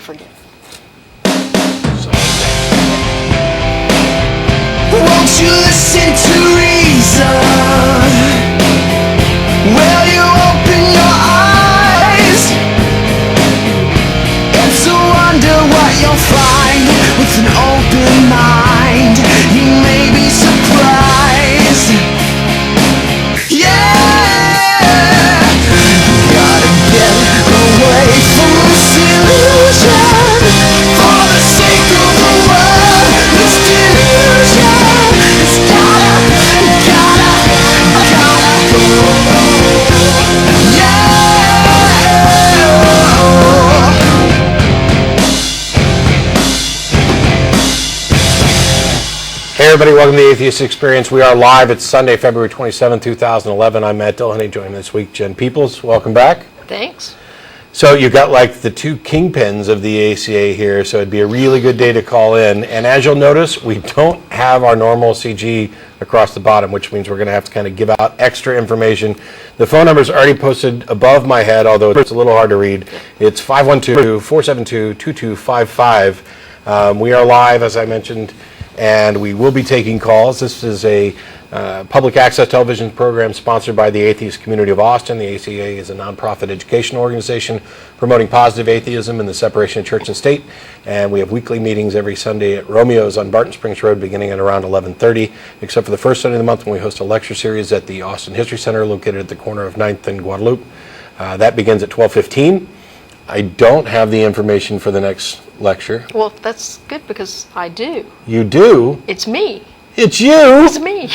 forget. Won't you listen to reason? Will you open your eyes? It's a wonder what you'll find with an open mind. You may be surprised. Yeah, gotta get away from this illusion for the sake of the world. This delusion, it's gotta go. Yeah. Hey everybody, welcome to the Atheist Experience. We are live. It's Sunday, February 27, 2011. I'm Matt Dillahunty, joined this week Jen Peeples. Welcome back. Thanks. So you've got like the two kingpins of the ACA here, so it'd be a really good day to call in. And as you'll notice, we don't have our normal CG across the bottom, which means we're going to have to kind of give out extra information. The phone number is already posted above my head, although it's a little hard to read. It's 512-472-2255. We are live, as I mentioned, and we will be taking calls. This is a public access television program sponsored by the Atheist community of Austin. The ACA is a nonprofit educational organization promoting positive atheism and the separation of church and state. And we have weekly meetings every Sunday at Romeo's on Barton Springs Road beginning at around 11:30, except for the first Sunday of the month when we host a lecture series at the Austin History Center located at the corner of 9th and Guadalupe. That begins at 12:15. I don't have the information for the next lecture. Well, that's good because I do. You do? It's me. It's you! It's me.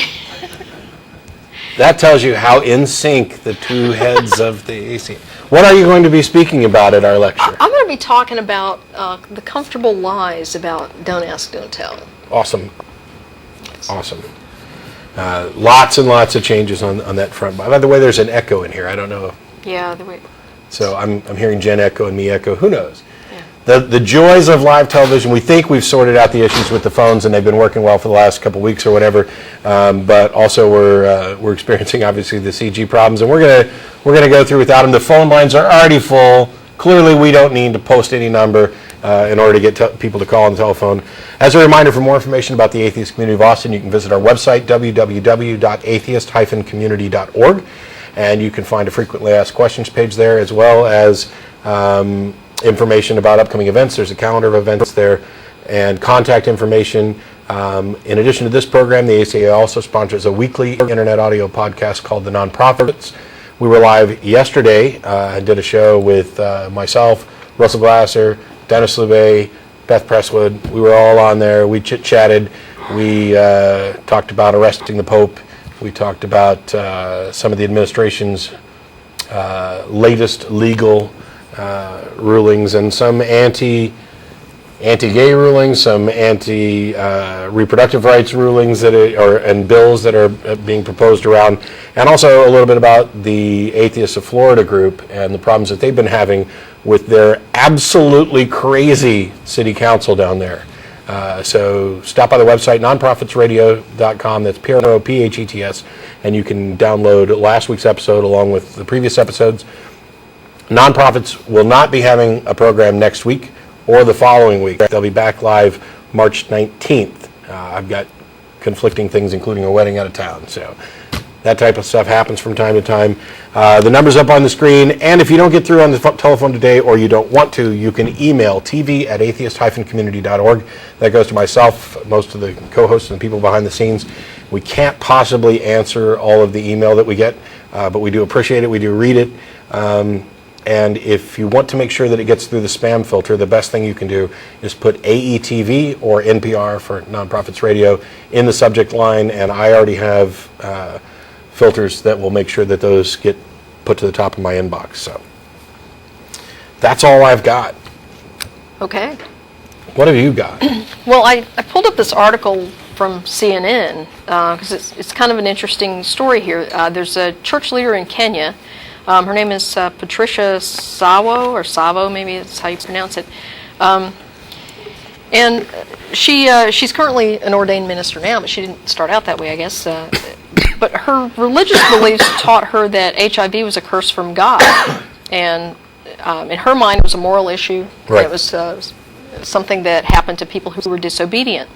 That tells you how in sync the two heads of the ACA. What are you going to be speaking about at our lecture? I'm going to be talking about the comfortable lies about don't ask, don't tell. Awesome. Awesome. Lots and lots of changes on that front. By the way, there's an echo in here. I don't know. Yeah, the way. So I'm hearing Jen echo and me echo. Who knows? Yeah. The joys of live television. We think we've sorted out the issues with the phones, and they've been working well for the last couple weeks or whatever. But also we're experiencing obviously the CG problems, and we're gonna go through without them. The phone lines are already full. Clearly, we don't need to post any number in order to get people to call on the telephone. As a reminder, for more information about the Atheist community of Austin, you can visit our website www.atheist-community.org. And you can find a frequently asked questions page there, as well as information about upcoming events. There's a calendar of events there and contact information. In addition to this program, the ACA also sponsors a weekly internet audio podcast called The Nonprofits. We were live yesterday and did a show with myself, Russell Glasser, Dennis LeBay, Beth Presswood. We were all on there. We chit-chatted. We talked about arresting the Pope. We talked about some of the administration's latest legal rulings and some anti-gay rulings, some anti-reproductive rights rulings and bills that are being proposed around, and also a little bit about the Atheists of Florida group and the problems that they've been having with their absolutely crazy city council down there. So stop by the website, nonprofitsradio.com. That's PROPHETS, and you can download last week's episode along with the previous episodes. Nonprofits will not be having a program next week or the following week. They'll be back live March 19th. I've got conflicting things, including a wedding out of town. So that type of stuff happens from time to time. The number's up on the screen, and if you don't get through on the telephone today or you don't want to, you can email tv@atheist-community.org. That goes to myself, most of the co-hosts and people behind the scenes. We can't possibly answer all of the email that we get, but we do appreciate it. We do read it. And if you want to make sure that it gets through the spam filter, the best thing you can do is put AETV or NPR for Nonprofits Radio in the subject line, and I already have filters that will make sure that those get put to the top of my inbox. So that's all I've got. Okay. What have you got? Well, I pulled up this article from CNN because it's kind of an interesting story here. There's a church leader in Kenya. Her name is Patricia Savo, maybe that's how you pronounce it. And she's currently an ordained minister now, but she didn't start out that way, I guess. But her religious beliefs taught her that HIV was a curse from God, and in her mind, it was a moral issue. Right. It was something that happened to people who were disobedient.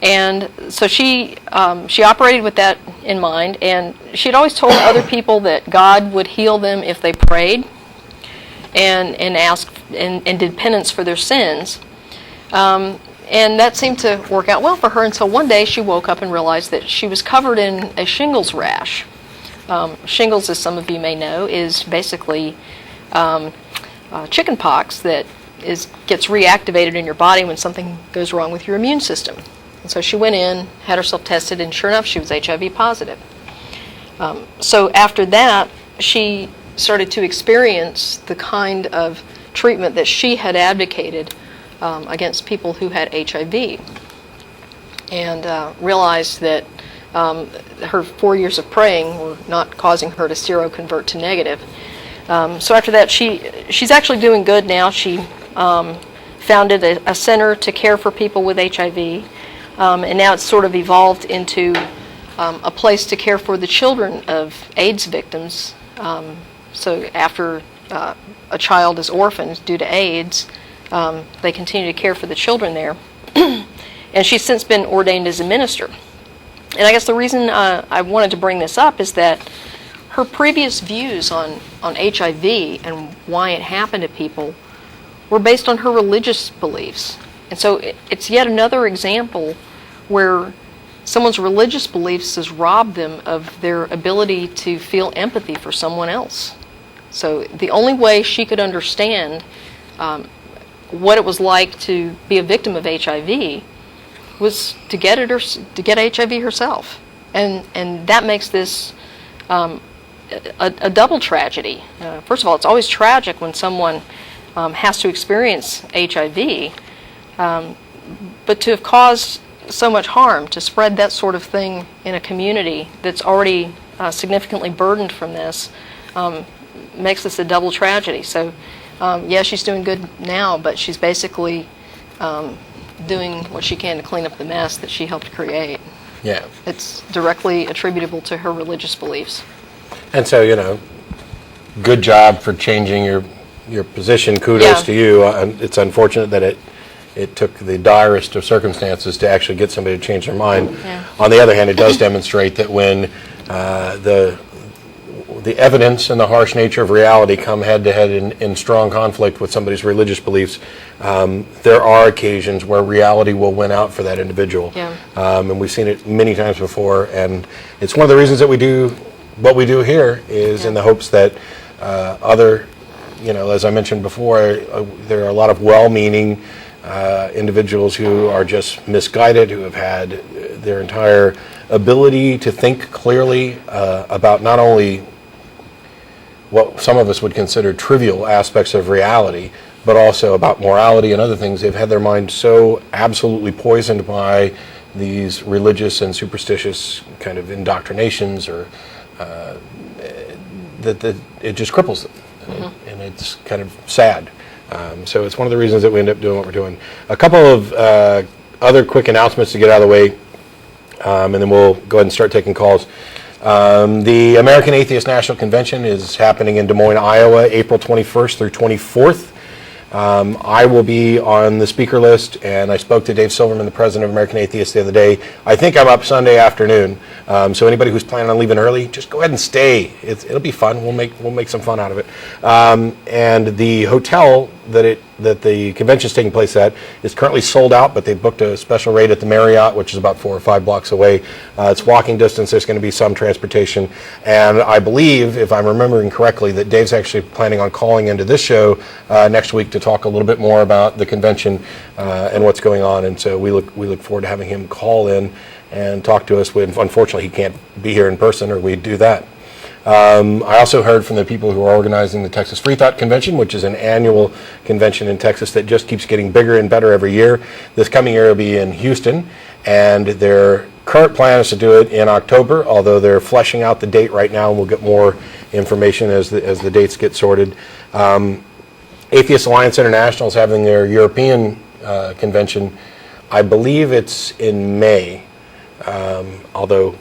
And so she operated with that in mind, and she'd always told other people that God would heal them if they prayed and asked and did penance for their sins. And that seemed to work out well for her until one day she woke up and realized that she was covered in a shingles rash. Shingles, as some of you may know, is basically chicken pox that gets reactivated in your body when something goes wrong with your immune system. And so she went in, had herself tested, and sure enough, she was HIV positive. So after that, she started to experience the kind of treatment that she had advocated against people who had HIV, and realized that her 4 years of praying were not causing her to seroconvert to negative. So after that, she's actually doing good now. She founded a center to care for people with HIV, and now it's sort of evolved into a place to care for the children of AIDS victims. So after a child is orphaned due to AIDS, they continue to care for the children there. And she's since been ordained as a minister. And I guess the reason I wanted to bring this up is that her previous views on HIV and why it happened to people were based on her religious beliefs. And so it's yet another example where someone's religious beliefs has robbed them of their ability to feel empathy for someone else. So the only way she could understand what it was like to be a victim of HIV was to get HIV herself, and that makes this a double tragedy. First of all, it's always tragic when someone has to experience HIV, but to have caused so much harm, to spread that sort of thing in a community that's already significantly burdened from this, makes this a double tragedy. So, yeah, she's doing good now, but she's basically doing what she can to clean up the mess that she helped create. Yeah. It's directly attributable to her religious beliefs. And so, good job for changing your position. Kudos Yeah. to you. It's unfortunate that it took the direst of circumstances to actually get somebody to change their mind. Yeah. On the other hand, it does demonstrate that when the evidence and the harsh nature of reality come head-to-head in strong conflict with somebody's religious beliefs, there are occasions where reality will win out for that individual. Yeah. And we've seen it many times before, and it's one of the reasons that we do what we do here is in the hopes that other, as I mentioned before, there are a lot of well-meaning individuals who are just misguided, who have had their entire ability to think clearly about not only what some of us would consider trivial aspects of reality, but also about morality and other things. They've had their mind so absolutely poisoned by these religious and superstitious kind of indoctrinations, or that it just cripples them, and it's kind of sad. So it's one of the reasons that we end up doing what we're doing. A couple of other quick announcements to get out of the way, and then we'll go ahead and start taking calls. The American Atheist National Convention is happening in Des Moines, Iowa, April 21st through 24th. I will be on the speaker list, and I spoke to Dave Silverman, the president of American Atheists, the other day. I think I'm up Sunday afternoon, so anybody who's planning on leaving early, just go ahead and stay. It'll be fun. We'll make some fun out of it. And the hotel that the convention is taking place at is currently sold out, but they booked a special rate at the Marriott, which is about 4 or 5 blocks away. It's walking distance. There's going to be some transportation, and I believe, if I'm remembering correctly, that Dave's actually planning on calling into this show next week to talk a little bit more about the convention and what's going on. And so we look forward to having him call in and talk to us. Unfortunately, he can't be here in person, or we'd do that. I also heard from the people who are organizing the Texas Free Thought Convention, which is an annual convention in Texas that just keeps getting bigger and better every year. This coming year will be in Houston, and their current plan is to do it in October, although they're fleshing out the date right now, and we'll get more information as the dates get sorted. Atheist Alliance International is having their European convention. I believe it's in May, although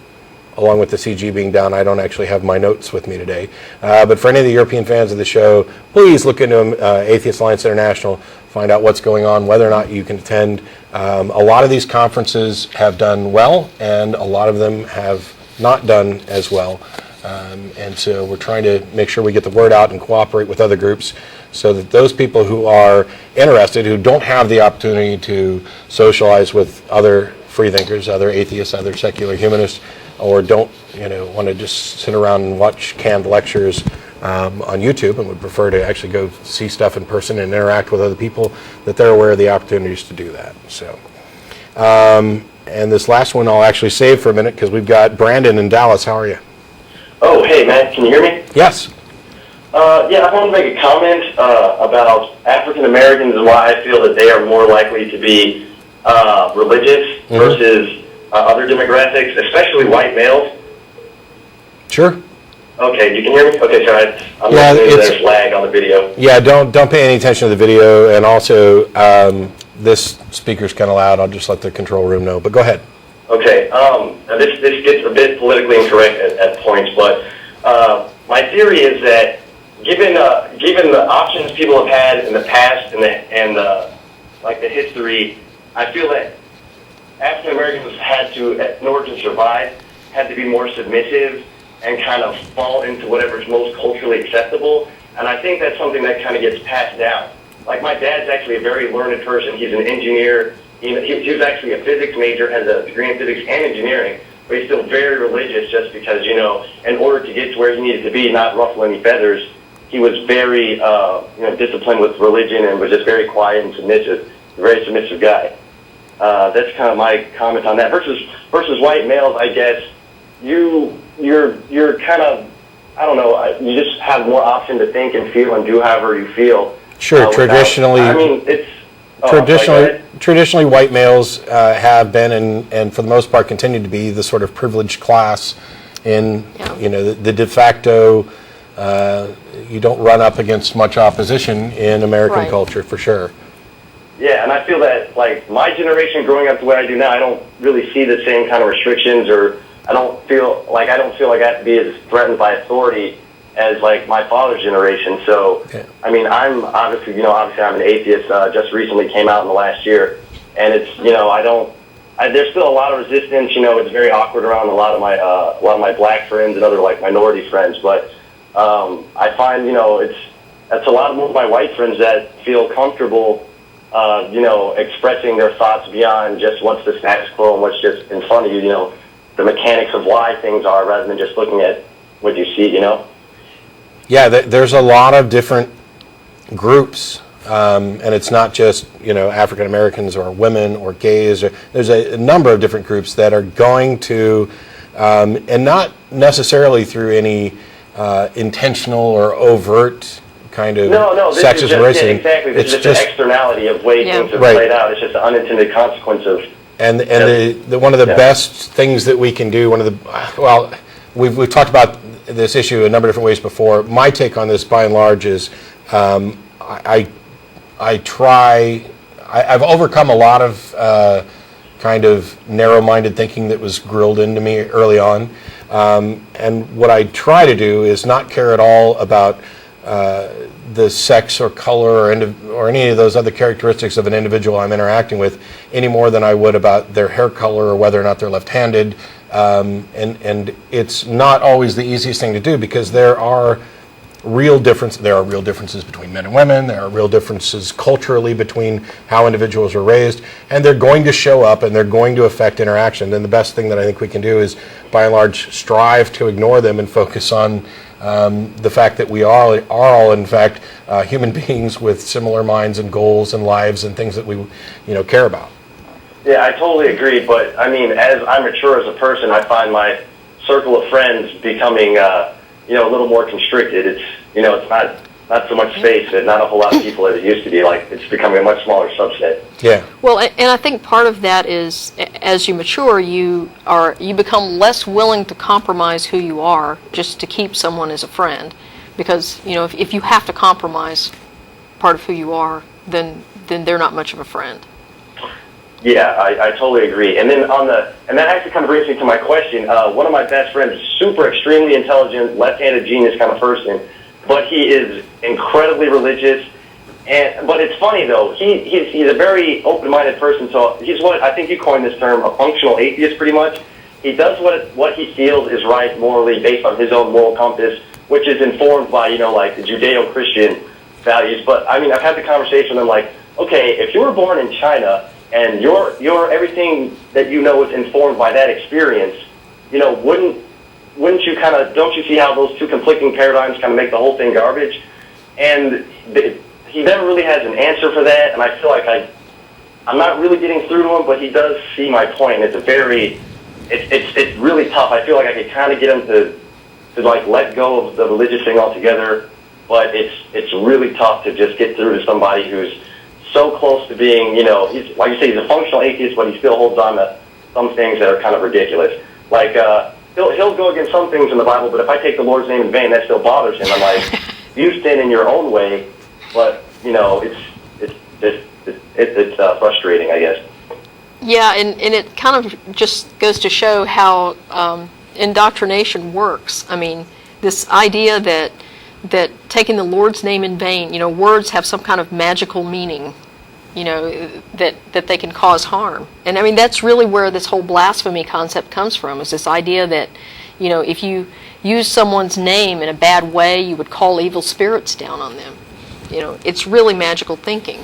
along with the CG being down, I don't actually have my notes with me today. But for any of the European fans of the show, please look into Atheist Alliance International, find out what's going on, whether or not you can attend. A lot of these conferences have done well, and a lot of them have not done as well. And so we're trying to make sure we get the word out and cooperate with other groups so that those people who are interested, who don't have the opportunity to socialize with other freethinkers, other atheists, other secular humanists, or don't want to just sit around and watch canned lectures on YouTube and would prefer to actually go see stuff in person and interact with other people, that they're aware of the opportunities to do that. So, and this last one I'll actually save for a minute because we've got Brandon in Dallas. How are you? Oh, hey, Matt, can you hear me? Yes. Yeah, I want to make a comment about African Americans and why I feel that they are more likely to be religious versus other demographics, especially white males. Sure. Okay, you can hear me? Okay, sorry, I'm listening to this lag on the video. Yeah, don't pay any attention to the video, and also this speaker's kind of loud. I'll just let the control room know, but go ahead. Okay, this gets a bit politically incorrect at points, but my theory is that given the options people have had in the past and the history, I feel that African Americans had to, in order to survive, had to be more submissive and kind of fall into whatever's most culturally acceptable. And I think that's something that kind of gets passed down. Like, my dad's actually a very learned person. He's an engineer. He was actually a physics major, has a degree in physics and engineering, but he's still very religious just because, in order to get to where he needed to be, not ruffle any feathers, he was very, disciplined with religion and was just very quiet and submissive, a very submissive guy. That's kind of my comment on that. Versus white males, I guess, you're kind of, I don't know, you just have more option to think and feel and do however you feel. Sure, traditionally. I mean, it's... Traditionally, white males have been and for the most part continue to be the sort of privileged class in, the de facto, you don't run up against much opposition in American culture, for sure. Yeah, and I feel that, like, my generation growing up the way I do now, I don't really see the same kind of restrictions, or I don't feel like I have to be as threatened by authority as, like, my father's generation. So, yeah. I mean, I'm obviously I'm an atheist, just recently came out in the last year, and it's, there's still a lot of resistance. It's very awkward around a lot of my black friends and other, like, minority friends, but I find, it's a lot of my white friends that feel comfortable, expressing their thoughts beyond just what's the status quo and what's just in front of you, the mechanics of why things are, rather than just looking at what you see, Yeah, there's a lot of different groups, and it's not just, African Americans or women or gays. There's a number of different groups that are going to, and not necessarily through any intentional or overt kind of sexism or racism. Yeah, exactly. This is just an externality of way things have played out. It's just an unintended consequence of... And the one of the best things that we can do, we've talked about this issue a number of different ways before. My take on this, by and large, is I've overcome a lot of kind of narrow-minded thinking that was grilled into me early on, and what I try to do is not care at all about the sex or color or any of those other characteristics of an individual I'm interacting with any more than I would about their hair color or whether or not they're left-handed. And it's not always the easiest thing to do because there are real differences between men and women. There are real differences culturally between how individuals are raised, and they're going to show up and they're going to affect interaction. And the best thing that I think we can do is, by and large, strive to ignore them and focus on the fact that we are all, in fact, human beings with similar minds and goals and lives and things that we, care about. Yeah, I totally agree. But I mean, as I mature as a person, I find my circle of friends becoming, a little more constricted. It's, it's not so much space and not a whole lot of people as it used to be. Like, it's becoming a much smaller subset. Yeah. Well, and I think part of that is, as you mature, you become less willing to compromise who you are just to keep someone as a friend, because if you have to compromise part of who you are, then they're not much of a friend. Yeah, I totally agree. And then and that actually kind of brings me to my question. One of my best friends, super extremely intelligent, left-handed genius kind of person, but he is incredibly religious. But it's funny though, he's a very open-minded person. So he's what I think you coined this term, a functional atheist, pretty much. He does what he feels is right morally based on his own moral compass, which is informed by like the Judeo-Christian values. But I mean, I've had the conversation with him like, okay, if you were born in China and your everything that you know is informed by that experience, wouldn't you don't you see how those two conflicting paradigms kind of make the whole thing garbage? And he never really has an answer for that, and I feel like I'm not really getting through to him, but he does see my point. And it's really tough. I feel like I could kind of get him to like let go of the religious thing altogether, but it's really tough to just get through to somebody who's so close to being, he's like you say, he's a functional atheist, but he still holds on to some things that are kind of ridiculous. Like he'll go against some things in the Bible, but if I take the Lord's name in vain, that still bothers him. I'm like, you sin in your own way, but it's frustrating, I guess. Yeah, and it kind of just goes to show how indoctrination works. I mean, this idea that taking the Lord's name in vain, words have some kind of magical meaning, that they can cause harm. And I mean, that's really where this whole blasphemy concept comes from, is this idea that, if you use someone's name in a bad way, you would call evil spirits down on them. It's really magical thinking.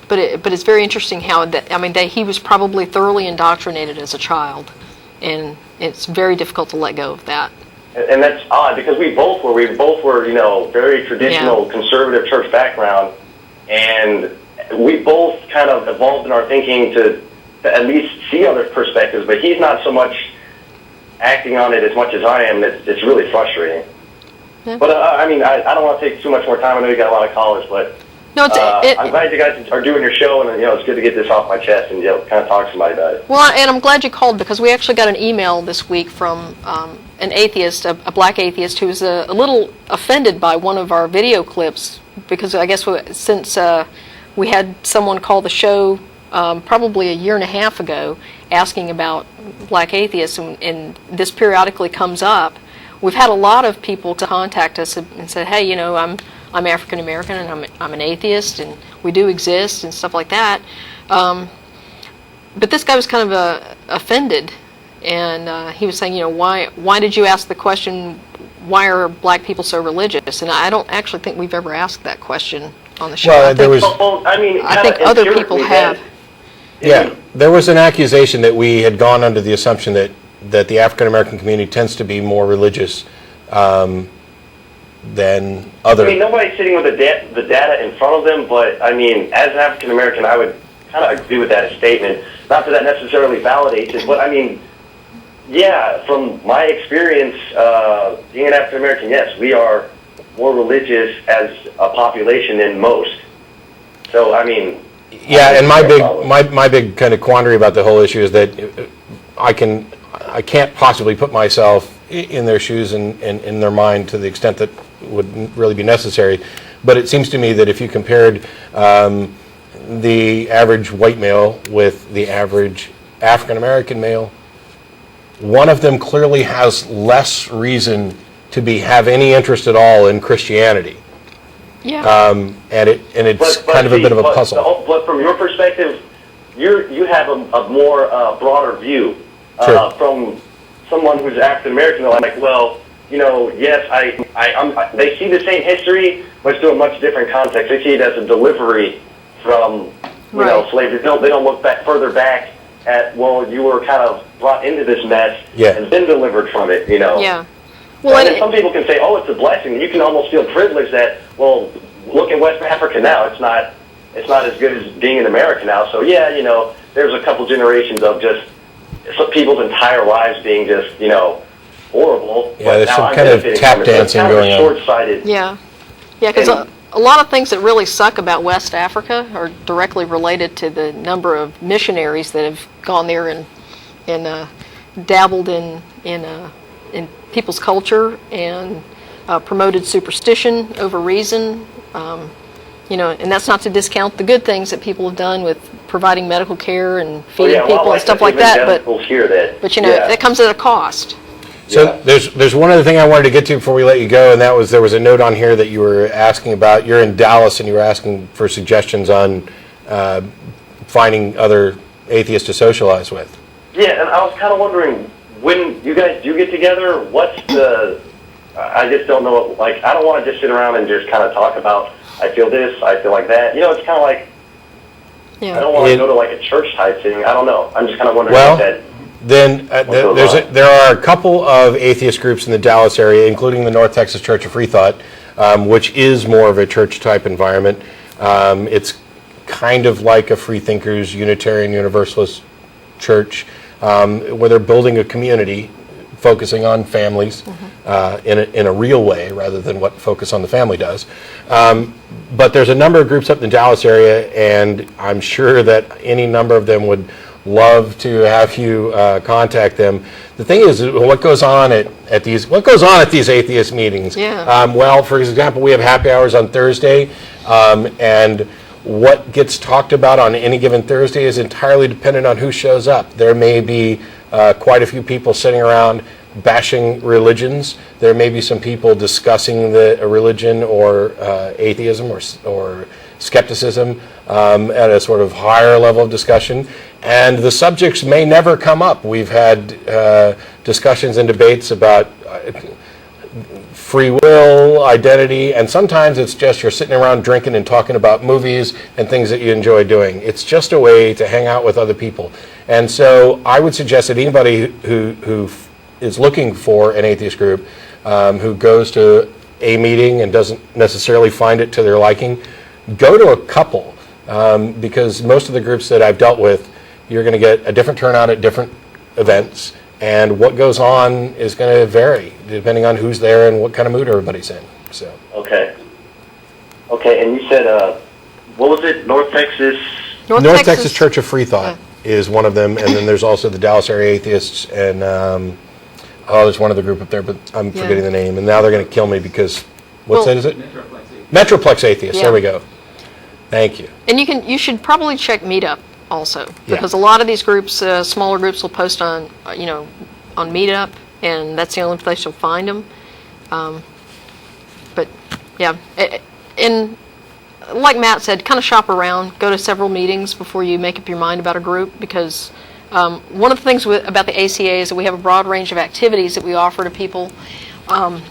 But it's very interesting how he was probably thoroughly indoctrinated as a child, and it's very difficult to let go of that. And that's odd because we both were very traditional conservative church background, and we both kind of evolved in our thinking to at least see other perspectives. But he's not so much acting on it as much as I am. It's really frustrating. Yeah. But I don't want to take too much more time. I know you got a lot of callers, but no, I'm glad you guys are doing your show, and it's good to get this off my chest and kind of talk to somebody about it. Well, and I'm glad you called because we actually got an email this week from an atheist, a black atheist, who was a little offended by one of our video clips because I guess since we had someone call the show probably a year and a half ago asking about black atheists, and this periodically comes up. We've had a lot of people to contact us and said, hey, I'm African American and I'm an atheist and we do exist and stuff like that. But this guy was kind of offended, and he was saying, why did you ask the question, why are black people so religious? And I don't actually think we've ever asked that question on the show. Well, I think other people have. Yeah, there was an accusation that we had gone under the assumption that the African American community tends to be more religious than other. Nobody's sitting with the data in front of them, but as an African American, I would kind of agree with that statement. Not that necessarily validates it, but from my experience, being an African American, yes, we are more religious as a population than most. So yeah, and my big kind of quandary about the whole issue is that I can't possibly put myself in their shoes and in their mind to the extent that would really be necessary. But it seems to me that if you compared the average white male with the average African American male, one of them clearly has less reason to have any interest at all in Christianity. Yeah. And it's kind of a bit of a puzzle. But from your perspective, you have a more broader view. Sure. From someone who's African American. They're like, well, yes, they see the same history, but it's through a much different context. They see it as a delivery from slavery. They don't look further back at, well, you were kind of brought into this mess and then delivered from it. Yeah. Well, and some people can say, oh, it's a blessing. You can almost feel privileged that, well, look at West Africa now. It's not as good as being in America now. So yeah, there's a couple generations of just people's entire lives being just, horrible. Yeah, there's some kind of tap dancing going on. Short-sighted. Yeah, because a lot of things that really suck about West Africa are directly related to the number of missionaries that have gone there and dabbled in people's culture and promoted superstition over reason. And that's not to discount the good things that people have done with providing medical care and Oh, feeding yeah, people well, and stuff the like that. evangelicals hear that. But you know, Yeah. it comes at a cost. So Yeah. there's one other thing I wanted to get to before we let you go, and that was there was a note on here that you were asking about. You're in Dallas, and you were asking for suggestions on finding other atheists to socialize with. Yeah, and I was kind of wondering, when you guys do get together, what's the, I just don't know, like, I don't want to just sit around and just kind of talk about, I feel this, I feel like that. You know, it's kind of like, Yeah. I don't want to go to like a church type thing. I don't know. I'm just kind of wondering Well, if that. Then there are a couple of atheist groups in the Dallas area, including the North Texas Church of Free Thought, which is more of a church-type environment. It's kind of like a Freethinkers, Unitarian, Universalist church, where they're building a community, focusing on families in a real way, rather than what Focus on the Family does. But there's a number of groups up in the Dallas area, and I'm sure that any number of them would love to have you contact them. The thing is, what goes on at these atheist meetings? Yeah. Well, for example, we have happy hours on Thursday, and what gets talked about on any given Thursday is entirely dependent on who shows up. There may be quite a few people sitting around bashing religions. There may be some people discussing the religion or atheism or skepticism at a sort of higher level of discussion. And the subjects may never come up. We've had discussions and debates about free will, identity, and sometimes it's just you're sitting around drinking and talking about movies and things that you enjoy doing. It's just a way to hang out with other people. And so I would suggest that anybody who is looking for an atheist group, who goes to a meeting and doesn't necessarily find it to their liking, go to a couple, because most of the groups that I've dealt with, you're going to get a different turnout at different events, and what goes on is going to vary depending on who's there and what kind of mood everybody's in. So. Okay. Okay, and you said, what was it, North Texas? North Texas Church of Free Thought is one of them, and then there's also the Dallas area atheists, and there's one other group up there, but I'm forgetting the name, and now they're going to kill me because, what site is it? Metroplex Atheists. Yeah. There we go. Thank you. And you should probably check Meetup also, because a lot of these groups, smaller groups, will post on on Meetup, and that's the only place you'll find them. But yeah, and like Matt said, kind of shop around, go to several meetings before you make up your mind about a group, because one of the things about the ACA is that we have a broad range of activities that we offer to people, and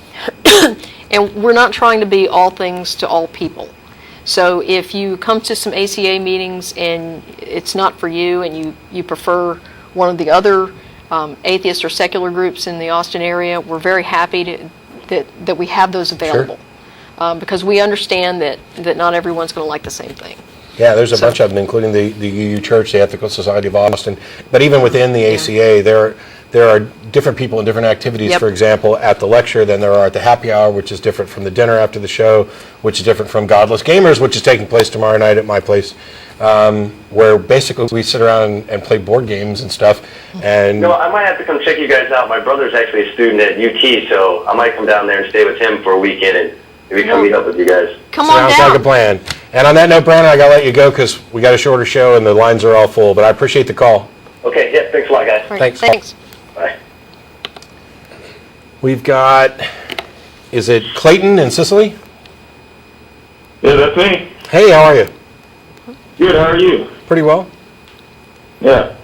we're not trying to be all things to all people. So if you come to some ACA meetings and it's not for you, and you prefer one of the other atheist or secular groups in the Austin area, we're very happy that we have those available. Sure. Because we understand that not everyone's going to like the same thing. Yeah, there's a bunch of them, including the UU Church, the Ethical Society of Austin. But even within the ACA, there are different people and different activities, for example, at the lecture than there are at the happy hour, which is different from the dinner after the show, which is different from Godless Gamers, which is taking place tomorrow night at my place, where basically we sit around and play board games and stuff. And No, I might have to come check you guys out. My brother's actually a student at UT, so I might come down there and stay with him for a weekend and maybe come meet up with you guys. Come on sounds down. like a plan. And on that note, Brandon, I got to let you go because we got a shorter show and the lines are all full, but I appreciate the call. Okay, yeah, thanks a lot, guys. All right, Thanks. Bye. We've got, is it Clayton in Sicily? Yeah, that's me. Hey, how are you? Good, how are you? Pretty well. Yeah.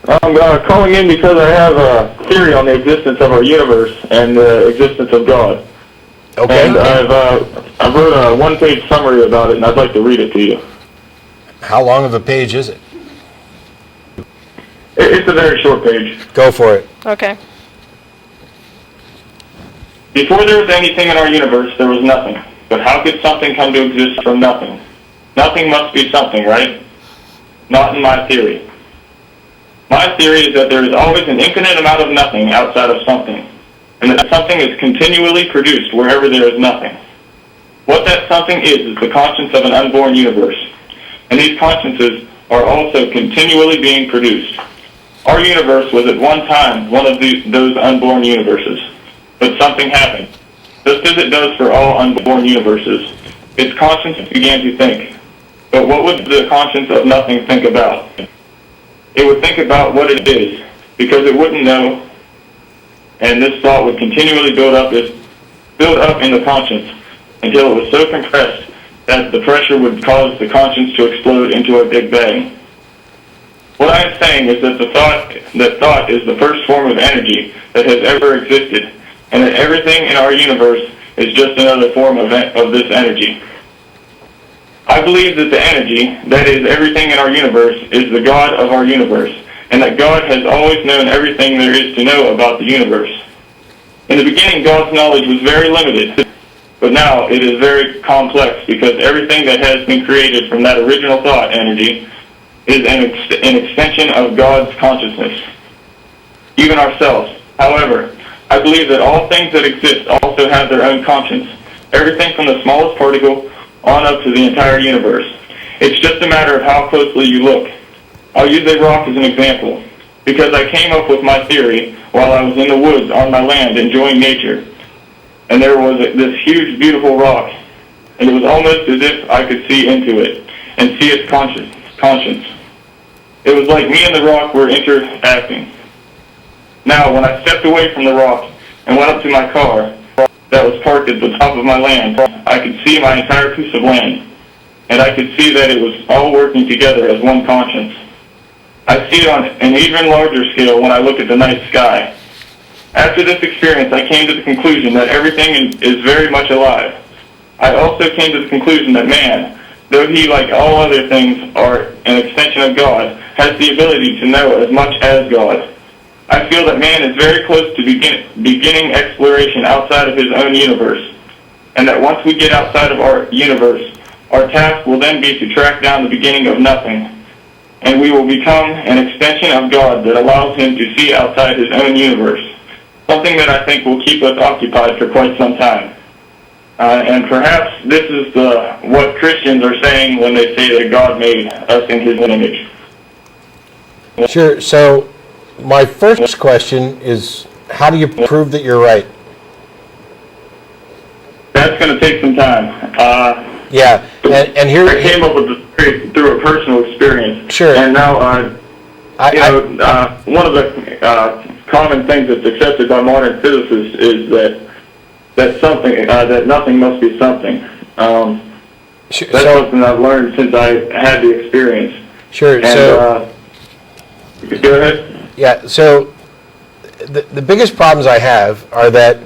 I'm calling in because I have a theory on the existence of our universe and the existence of God. Okay. And I wrote a one-page summary about it, and I'd like to read it to you. How long of a page is it? It's a very short page. Go for it. Okay. Before there was anything in our universe, there was nothing. But how could something come to exist from nothing? Nothing must be something, right? Not in my theory. My theory is that there is always an infinite amount of nothing outside of something, and that something is continually produced wherever there is nothing. What that something is the conscience of an unborn universe, and these consciences are also continually being produced. Our universe was at one time one of those unborn universes, but something happened. Just as it does for all unborn universes, its conscience began to think. But what would the conscience of nothing think about? It would think about what it is, because it wouldn't know, and this thought would continually build up in the conscience until it was so compressed that the pressure would cause the conscience to explode into a big bang. What I am saying is that thought is the first form of energy that has ever existed, and that everything in our universe is just another form of this energy. I believe that the energy, that is everything in our universe, is the God of our universe, and that God has always known everything there is to know about the universe. In the beginning, God's knowledge was very limited, but now it is very complex because everything that has been created from that original thought energy is an extension of God's consciousness, even ourselves. However, I believe that all things that exist also have their own conscience, everything from the smallest particle on up to the entire universe. It's just a matter of how closely you look. I'll use a rock as an example, because I came up with my theory while I was in the woods on my land enjoying nature. And there was this huge, beautiful rock, and it was almost as if I could see into it and see its conscience. It was like me and the rock were interacting. Now, when I stepped away from the rock and went up to my car that was parked at the top of my land, I could see my entire piece of land, and I could see that it was all working together as one conscience. I see it on an even larger scale when I look at the night sky. After this experience, I came to the conclusion that everything is very much alive. I also came to the conclusion that man, though he, like all other things, are an extension of God, has the ability to know as much as God. I feel that man is very close to beginning exploration outside of his own universe, and that once we get outside of our universe, our task will then be to track down the beginning of nothing, and we will become an extension of God that allows him to see outside his own universe, something that I think will keep us occupied for quite some time. And perhaps this is what Christians are saying when they say that God made us in his image. Sure. So my first question is, how do you prove that you're right? That's going to take some time. Yeah, and here I came up with this theory through a personal experience. Sure. And now, one of the common things that's accepted by modern physicists is that nothing must be something. That's something I've learned since I had the experience. Sure. And, so go ahead. Yeah. So the biggest problems I have are that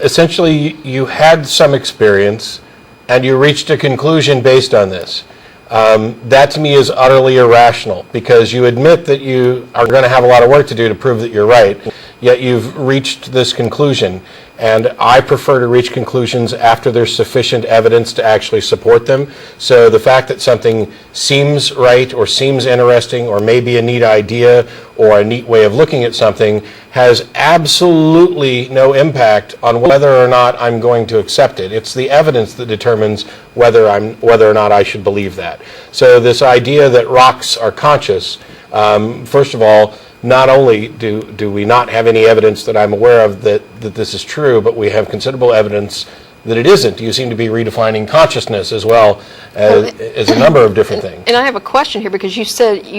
essentially you had some experience and you reached a conclusion based on this. That to me is utterly irrational, because you admit that you are going to have a lot of work to do to prove that you're right, yet you've reached this conclusion. And I prefer to reach conclusions after there's sufficient evidence to actually support them. So the fact that something seems right or seems interesting or maybe a neat idea or a neat way of looking at something has absolutely no impact on whether or not I'm going to accept it. It's the evidence that determines whether or not I should believe that. So this idea that rocks are conscious, first of all, not only do we not have any evidence that I'm aware of that this is true, but we have considerable evidence that it isn't. You seem to be redefining consciousness as well as a number of different things. And I have a question here, because you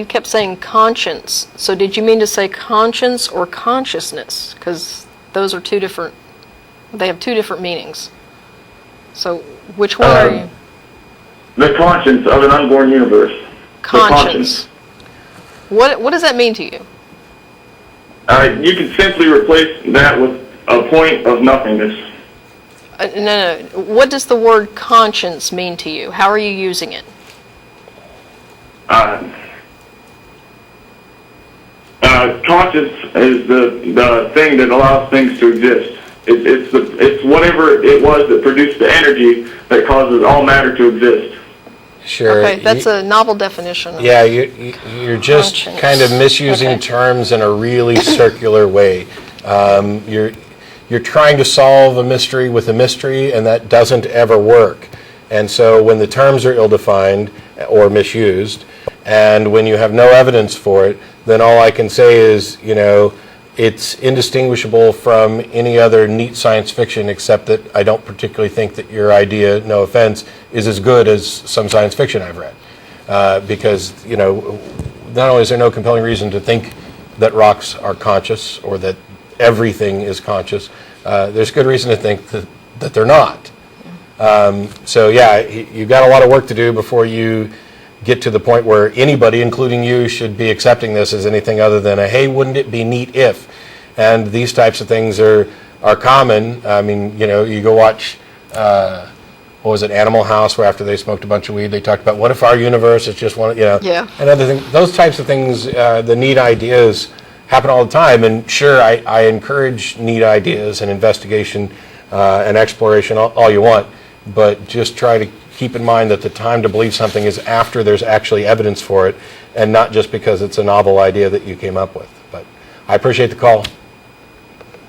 kept saying conscience. So did you mean to say conscience or consciousness? Because those are they have two different meanings. So which one are you? The conscience of an unborn universe. Conscience. What does that mean to you? You can simply replace that with a point of nothingness. No. What does the word conscience mean to you? How are you using it? Conscience is the thing that allows things to exist. It's whatever it was that produced the energy that causes all matter to exist. Sure. Okay, that's a novel definition. Yeah, you're just conscience. kind of misusing terms in a really circular way. You're trying to solve a mystery with a mystery, and that doesn't ever work. And so when the terms are ill-defined or misused, and when you have no evidence for it, then all I can say is, it's indistinguishable from any other neat science fiction, except that I don't particularly think that your idea, no offense, is as good as some science fiction I've read. Because, not only is there no compelling reason to think that rocks are conscious or that everything is conscious, there's good reason to think that they're not. So yeah, you've got a lot of work to do before you get to the point where anybody, including you, should be accepting this as anything other than a, hey, wouldn't it be neat if? And these types of things are common. I mean, you go watch, what was it, Animal House, where after they smoked a bunch of weed, they talked about, what if our universe is just one, Yeah. and other things. Those types of things, the neat ideas happen all the time. And sure, I encourage neat ideas and investigation and exploration all you want, but just try to keep in mind that the time to believe something is after there's actually evidence for it, and not just because it's a novel idea that you came up with. But I appreciate the call.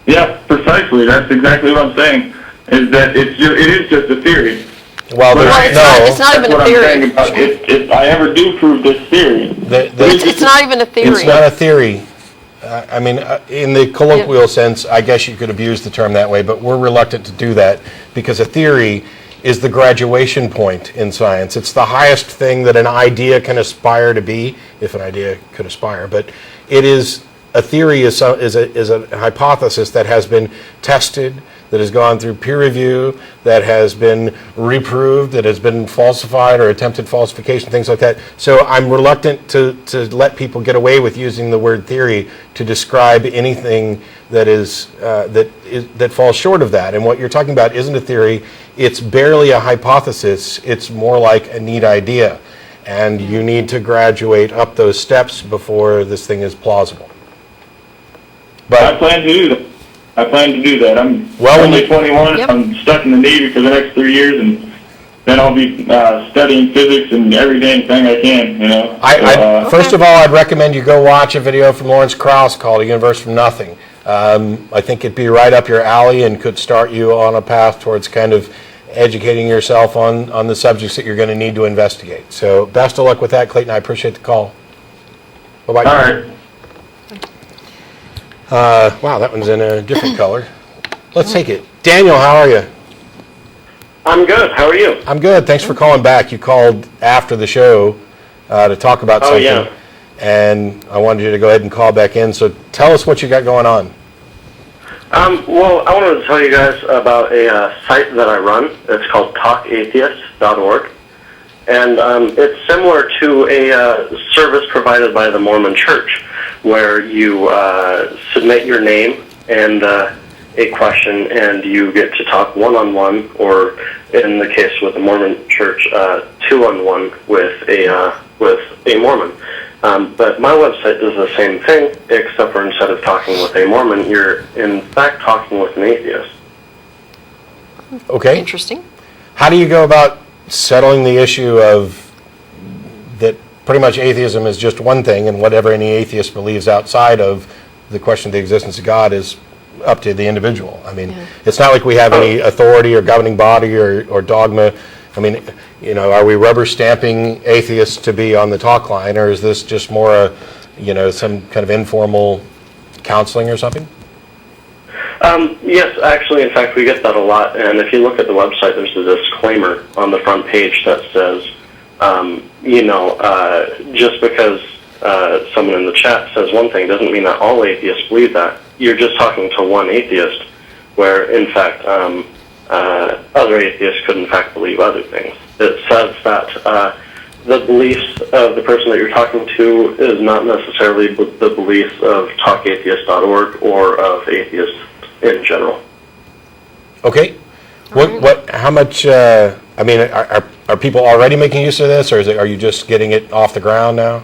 Yeah, precisely. That's exactly what I'm saying. Is that it is just a theory. Well, it's not even That's a what I'm theory. saying about if I ever do prove this theory. It's not even a theory. It's not a theory. I mean, in the colloquial sense, I guess you could abuse the term that way, but we're reluctant to do that because a theory is the graduation point in science. It's the highest thing that an idea can aspire to be, if an idea could aspire. But it is, a theory is a hypothesis that has been tested, that has gone through peer review, that has been reproved, that has been falsified or attempted falsification, things like that. So I'm reluctant to let people get away with using the word theory to describe anything that that falls short of that. And what you're talking about isn't a theory. It's barely a hypothesis. It's more like a neat idea. And you need to graduate up those steps before this thing is plausible. But I plan to do that. I'm Well, only 21. Yep. I'm stuck in the Navy for the next 3 years, and then I'll be studying physics and every dang thing I can. First of all, I'd recommend you go watch a video from Lawrence Krauss called A Universe from Nothing. I think it'd be right up your alley and could start you on a path towards kind of educating yourself on the subjects that you're going to need to investigate. So best of luck with that, Clayton. I appreciate the call. Bye-bye. All right. Wow, that one's in a different color. Let's take it. Daniel, how are you? I'm good. How are you? I'm good. Thanks for calling back. You called after the show to talk about something. Yeah. And I wanted you to go ahead and call back in. So tell us what you got going on. Well, I wanted to tell you guys about a site that I run. It's called talkatheist.org. And it's similar to a service provided by the Mormon Church, where you submit your name and a question, and you get to talk one-on-one, or in the case with the Mormon Church, two-on-one with a Mormon. But my website does the same thing, except for instead of talking with a Mormon, you're in fact talking with an atheist. Okay. Interesting. How do you go about settling the issue of that pretty much atheism is just one thing, and whatever any atheist believes outside of the question of the existence of God is up to the individual? I mean, It's not like we have any authority or governing body or dogma. I mean, are we rubber stamping atheists to be on the talk line, or is this just more some kind of informal counseling or something? Yes, actually, in fact, we get that a lot. And if you look at the website, there's a disclaimer on the front page that says, just because someone in the chat says one thing doesn't mean that all atheists believe that. You're just talking to one atheist, where, in fact, other atheists could, in fact, believe other things. It says that the beliefs of the person that you're talking to is not necessarily the beliefs of talkatheist.org or of atheists in general. Okay. How much, are people already making use of this, or are you just getting it off the ground now?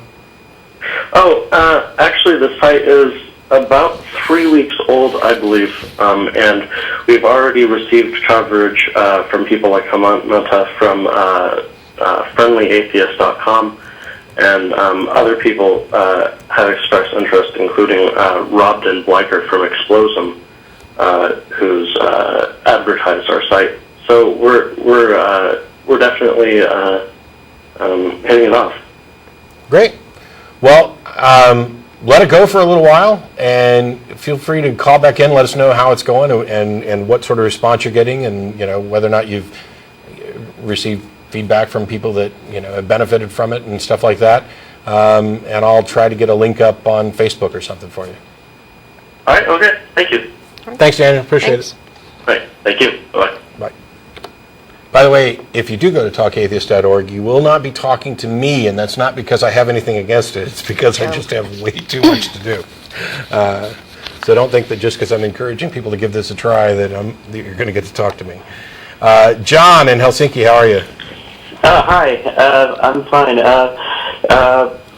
Actually, the site is about 3 weeks old, I believe, and we've already received coverage from people like Hamanta from friendlyatheist.com, and other people have expressed interest, including Robden Bleicher from Explosum, who's advertised our site. So we're definitely hitting it off. Great. Well, let it go for a little while, and feel free to call back in. Let us know how it's going and what sort of response you're getting, and whether or not you've received feedback from people that have benefited from it and stuff like that. And I'll try to get a link up on Facebook or something for you. All right. Okay. Thank you. Thanks, Daniel. Appreciate it. All right. Thank you. Bye. Bye. By the way, if you do go to talkatheist.org, you will not be talking to me, and that's not because I have anything against it. It's because I just have way too much to do. So don't think that just because I'm encouraging people to give this a try that you're going to get to talk to me. John in Helsinki, how are you? Hi, I'm fine.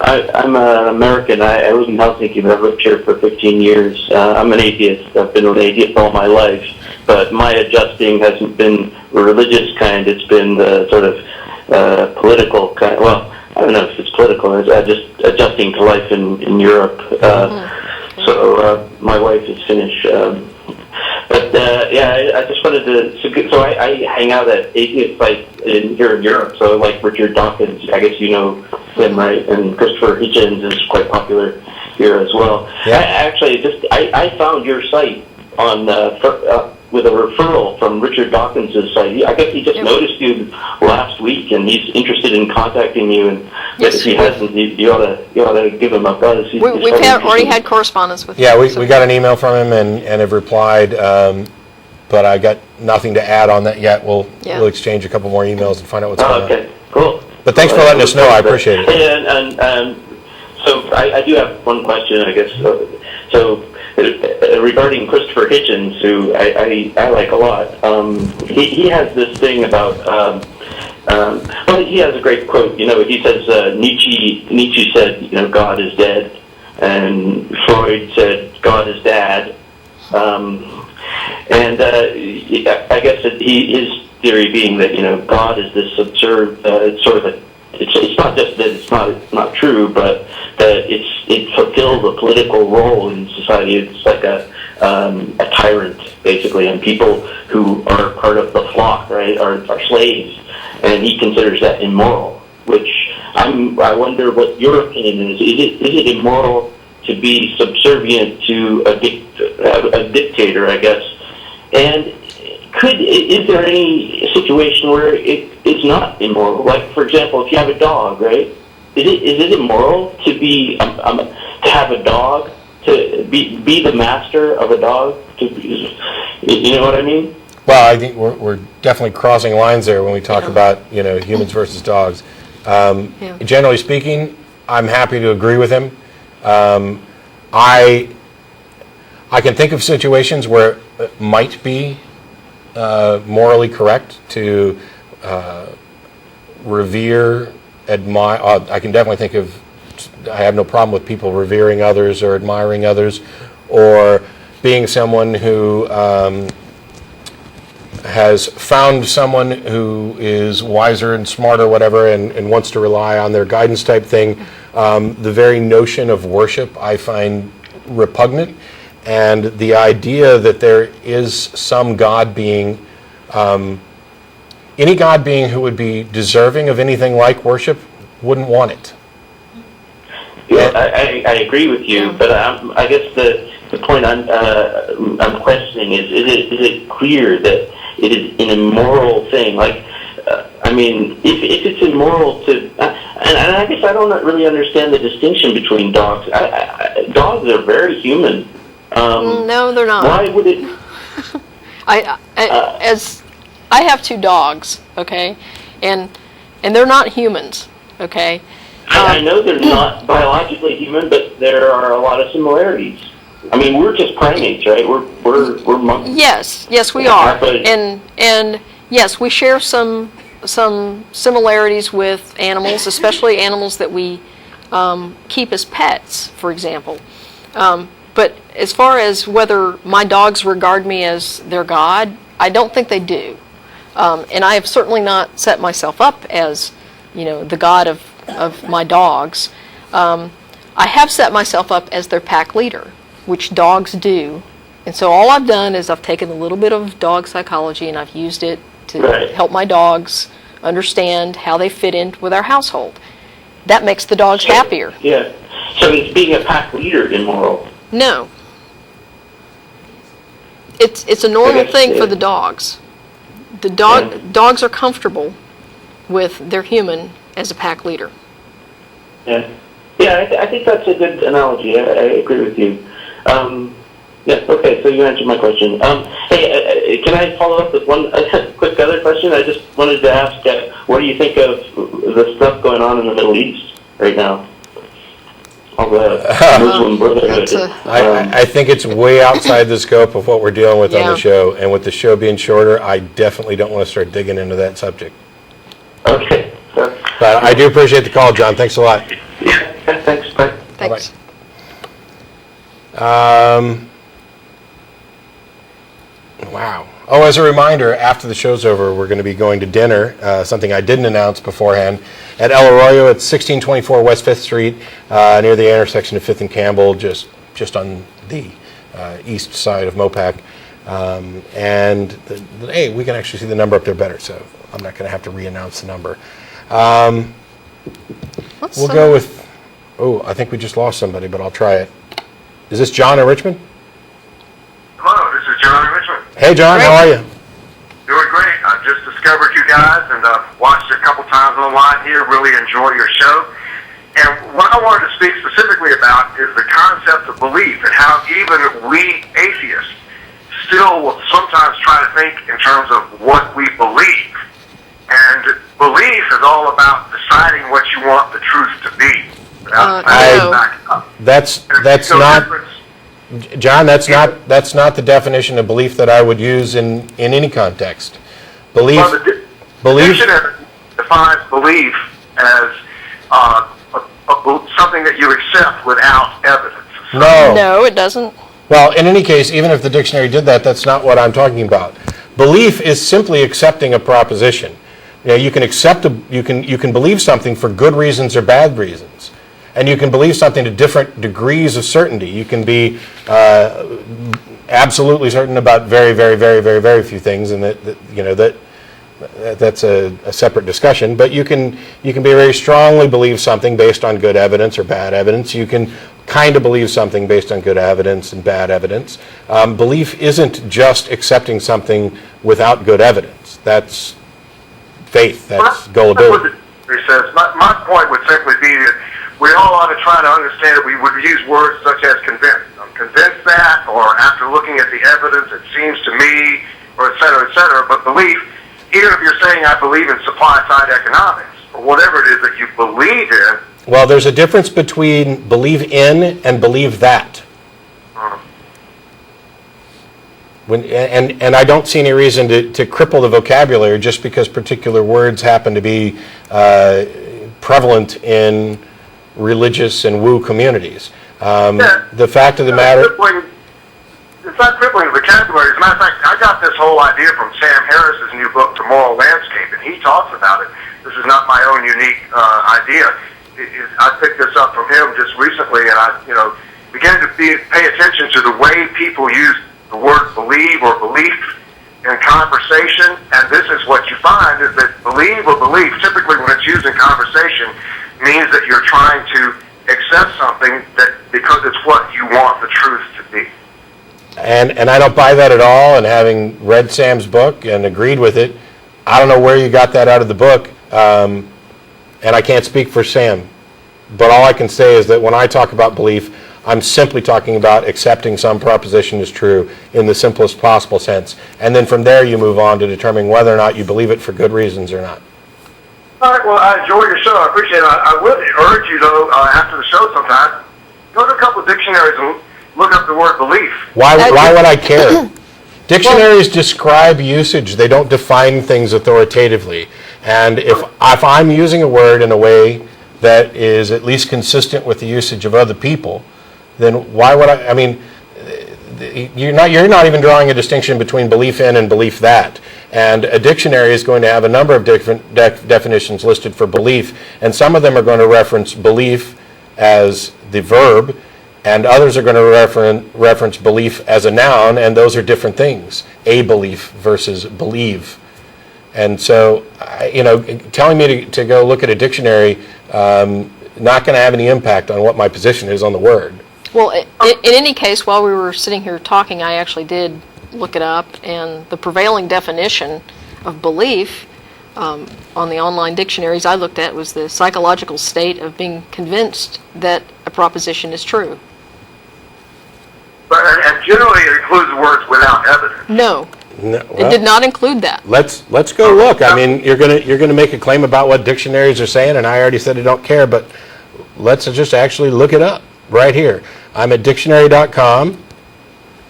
I'm an American. I live in Helsinki, but I've lived here for 15 years. I'm an atheist. I've been an atheist all my life, but my adjusting hasn't been the religious kind. It's been the sort of political kind. Well, I don't know if it's political. It's just adjusting to life in Europe. So my wife is Finnish. But yeah, I just wanted to. So I hang out at atheist sites here in Europe. So like Richard Dawkins, I guess you know him, right? And Christopher Hitchens is quite popular here as well. Yeah. I found your site on with a referral from Richard Dawkins' site. I guess he just noticed you last week, and he's interested in contacting you. And if he hasn't, you ought to give him a buzz. We've already had correspondence with him. Yeah, we got an email from him and have replied, but I got nothing to add on that yet. We'll exchange a couple more emails and find out what's going on. Okay, cool. But thanks for letting us know. I appreciate it. And so I do have one question, I guess. So regarding Christopher Hitchens, who I like a lot, he has this thing about. Well, he has a great quote. He says Nietzsche said, God is dead, and Freud said God is dad. And I guess that his theory being that God is this absurd sort of a. It's not just that it's not true, but that it fulfills a political role in society. It's like a tyrant basically, and people who are part of the flock, right, are slaves, and he considers that immoral. Which I wonder what your opinion is. Is it immoral to be subservient to a dictator, I guess? And is there any situation where it's not immoral? Like, for example, if you have a dog, right? Is it immoral to be to have a dog, to be the master of a dog? You know what I mean? Well, I think we're definitely crossing lines there when we talk about humans versus dogs. Generally speaking, I'm happy to agree with him. I can think of situations where it might be morally correct to revere, admire. I can definitely think of. I have no problem with people revering others or admiring others, or being someone who has found someone who is wiser and smarter, whatever, and wants to rely on their guidance type thing. The very notion of worship I find repugnant. And the idea that there is some God being, any God being who would be deserving of anything like worship, wouldn't want it. Yeah, I agree with you, but I guess the point I'm questioning is it clear that it is an immoral thing? Like, I mean, if it's immoral to, and I guess I don't really understand the distinction between dogs. Dogs are very human. No, they're not. Why would it? I have 2 dogs, okay, and they're not humans, okay. I know they're not biologically human, but there are a lot of similarities. I mean, we're just primates, right? We're monkeys. Yes, we are, and yes, we share some similarities with animals, especially animals that we keep as pets, for example. But as far as whether my dogs regard me as their God, I don't think they do. And I have certainly not set myself up as, the God of my dogs. I have set myself up as their pack leader, which dogs do. And so all I've done is I've taken a little bit of dog psychology and I've used it to help my dogs understand how they fit in with our household. That makes the dogs happier. Yeah. So is being a pack leader immoral? No. It's a normal guess, thing for yeah. the dogs. The dogs are comfortable with their human as a pack leader. Yeah, I think that's a good analogy. I agree with you. Yeah, okay, so you answered my question. Hey, can I follow up with one quick other question? I just wanted to ask, what do you think of the stuff going on in the Middle East right now? All the Muslim Brotherhood. I think it's way outside the scope of what we're dealing with on Yeah. the show, and with the show being shorter, I definitely don't want to start digging into that subject. Okay. But I do appreciate the call, John. Thanks a lot. Yeah, thanks, bye. Thanks. Wow. Oh, as a reminder, after the show's over, we're going to be going to dinner, something I didn't announce beforehand, at El Arroyo at 1624 West 5th Street, near the intersection of 5th and Campbell, just on the east side of Mopac. Hey, we can actually see the number up there better, so I'm not going to have to re-announce the number. We'll go with, I think we just lost somebody, but I'll try it. Is this John in Richmond? Hello, this is John in Richmond. Hey, John, how are you? Doing great. I just discovered you guys and watched it a couple times online here. Really enjoy your show. And what I wanted to speak specifically about is the concept of belief and how even we atheists still will sometimes try to think in terms of what we believe. And belief is all about deciding what you want the truth to be. That's not, John. That's not the definition of belief that I would use in any context. Belief. Well, the dictionary defines belief as something that you accept without evidence. No, it doesn't. Well, in any case, even if the dictionary did that, that's not what I'm talking about. Belief is simply accepting a proposition. You know, you can accept you can believe something for good reasons or bad reasons, and you can believe something to different degrees of certainty. You can be absolutely certain about very, very, very, very, very few things, and that's a separate discussion. But you can be very strongly believe something based on good evidence or bad evidence. You can kind of believe something based on good evidence and bad evidence. Belief isn't just accepting something without good evidence. That's faith. That's gullibility. My point would simply be that we all ought to try to understand that we would use words such as convinced. I'm convinced that, or after looking at the evidence, it seems to me, or et cetera, but belief, even if you're saying I believe in supply-side economics, or whatever it is that you believe in. Well, there's a difference between believe in and believe that. And I don't see any reason to cripple the vocabulary just because particular words happen to be prevalent in religious and woo communities. The fact of the matter... It's not crippling the vocabulary. As a matter of fact, I got this whole idea from Sam Harris's new book, The Moral Landscape, and he talks about it. This is not my own unique idea. I picked this up from him just recently, and I began to pay attention to the way people use the word believe or belief in conversation, and this is what you find, is that believe or belief, typically when it's used in conversation, means that you're trying to accept something that because it's what you want the truth to be. And I don't buy that at all, and having read Sam's book and agreed with it, I don't know where you got that out of the book, and I can't speak for Sam, but all I can say is that when I talk about belief, I'm simply talking about accepting some proposition as true in the simplest possible sense. And then from there you move on to determining whether or not you believe it for good reasons or not. All right, well, I enjoy your show. I appreciate it. I would urge you, though, after the show sometime, go to a couple of dictionaries and look up the word belief. Why would I care? Dictionaries describe usage. They don't define things authoritatively. And if I'm using a word in a way that is at least consistent with the usage of other people, then why would I mean, you're not even drawing a distinction between belief in and belief that. And a dictionary is going to have a number of different definitions listed for belief, and some of them are going to reference belief as the verb, and others are going to reference belief as a noun, and those are different things. A belief versus believe. And so, telling me to go look at a dictionary not going to have any impact on what my position is on the word. Well, in any case, while we were sitting here talking, I actually did look it up, and the prevailing definition of belief on the online dictionaries I looked at was the psychological state of being convinced that a proposition is true. But, and generally it includes words without evidence. No, No, it did not include that. Let's go look. I mean, you're gonna make a claim about what dictionaries are saying, and I already said I don't care, but let's just actually look it up right here. I'm at dictionary.com,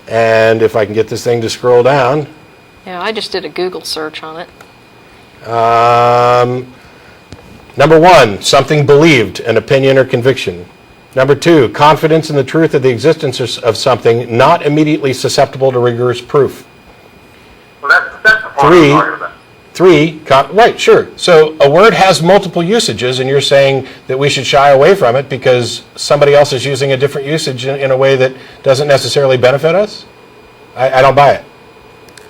and if I can get this thing to scroll down. Yeah, I just did a Google search on it. Number 1, something believed, an opinion or conviction. Number 2, confidence in the truth of the existence of something not immediately susceptible to rigorous proof. Well, that's the part I'm talking about. 3, right, sure. So a word has multiple usages, and you're saying that we should shy away from it because somebody else is using a different usage in a way that doesn't necessarily benefit us? I don't buy it.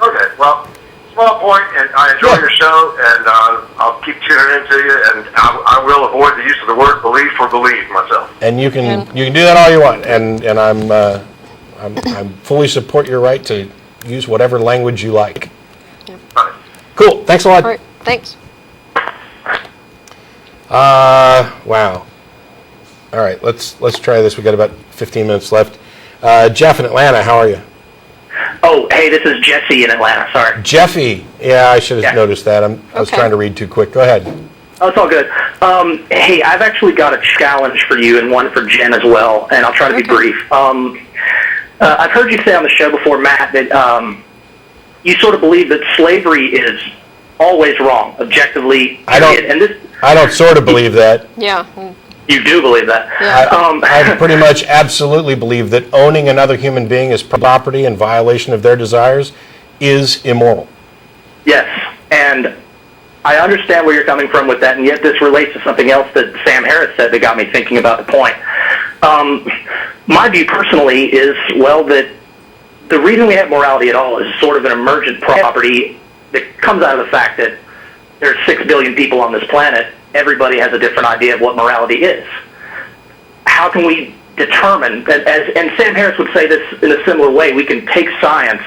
Okay, well, small point, and I enjoy your show, and I'll keep tuning into you, and I will avoid the use of the word belief or believe myself. And you can do that all you want, and I'm fully support your right to use whatever language you like. Right. Cool. Thanks a lot. All right, thanks. Wow. All right, let's try this. We got about 15 minutes left. Jeff in Atlanta, how are you? Oh, hey, this is Jesse in Atlanta. Sorry. Jeffy. Yeah, I should have Yeah. noticed that. I was Okay. trying to read too quick. Go ahead. Oh, it's all good. Hey, I've actually got a challenge for you and one for Jen as well, and I'll try to be brief. I've heard you say on the show before, Matt, that you sort of believe that slavery is always wrong, objectively. I don't- period. And this, I don't sort of believe that. Yeah. you do believe that. Yeah. I pretty much absolutely believe that owning another human being as property in violation of their desires is immoral. Yes, and I understand where you're coming from with that, and yet this relates to something else that Sam Harris said that got me thinking about the point. My view personally is, well, that the reason we have morality at all is sort of an emergent property that comes out of the fact that there's 6 billion people on this planet. Everybody has a different idea of what morality is. How can we determine, and Sam Harris would say this in a similar way, we can take science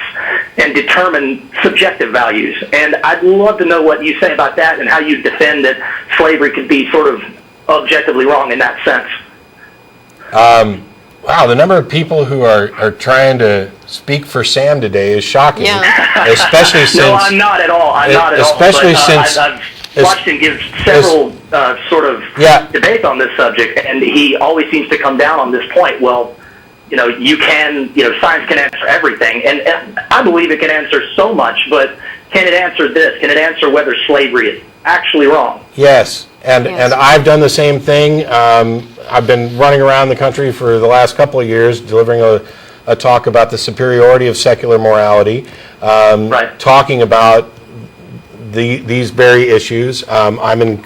and determine subjective values. And I'd love to know what you say about that and how you defend that slavery could be sort of objectively wrong in that sense. Wow, the number of people who are trying to speak for Sam today is shocking. Yeah. Especially since... No, I'm not at all. I'm not at all. Especially But, since... I've watched him give several sort of debates on this subject, and he always seems to come down on this point. Well, science can answer everything, and I believe it can answer so much, but can it answer this? Can it answer whether slavery is actually wrong? Yes, and Yes. I've done the same thing. I've been running around the country for the last couple of years delivering a talk about the superiority of secular morality, Right. talking about these very issues. I'm in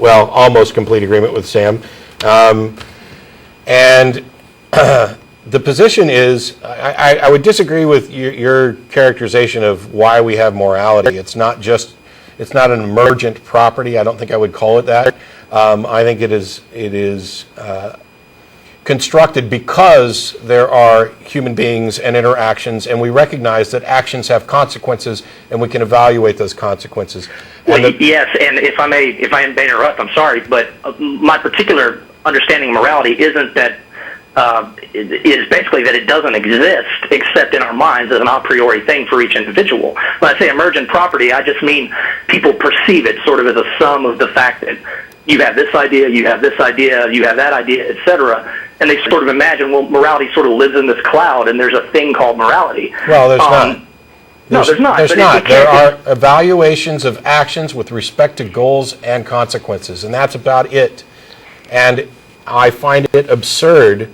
almost complete agreement with Sam. And the position is, I would disagree with your characterization of why we have morality. It's not an emergent property. I don't think I would call it that. I think it is constructed because there are human beings and interactions, and we recognize that actions have consequences, and we can evaluate those consequences. Well, yes, and if I may interrupt, I'm sorry, but my particular understanding of morality isn't that is basically that it doesn't exist except in our minds as an a priori thing for each individual. When I say emergent property, I just mean people perceive it sort of as a sum of the fact that you have this idea, you have this idea, you have that idea, etc. And they sort of imagine, well, morality sort of lives in this cloud, and there's a thing called morality. Well, there's not. No, there's not. There's but not. it There can't are evaluations of actions with respect to goals and consequences, and that's about it. And I find it absurd.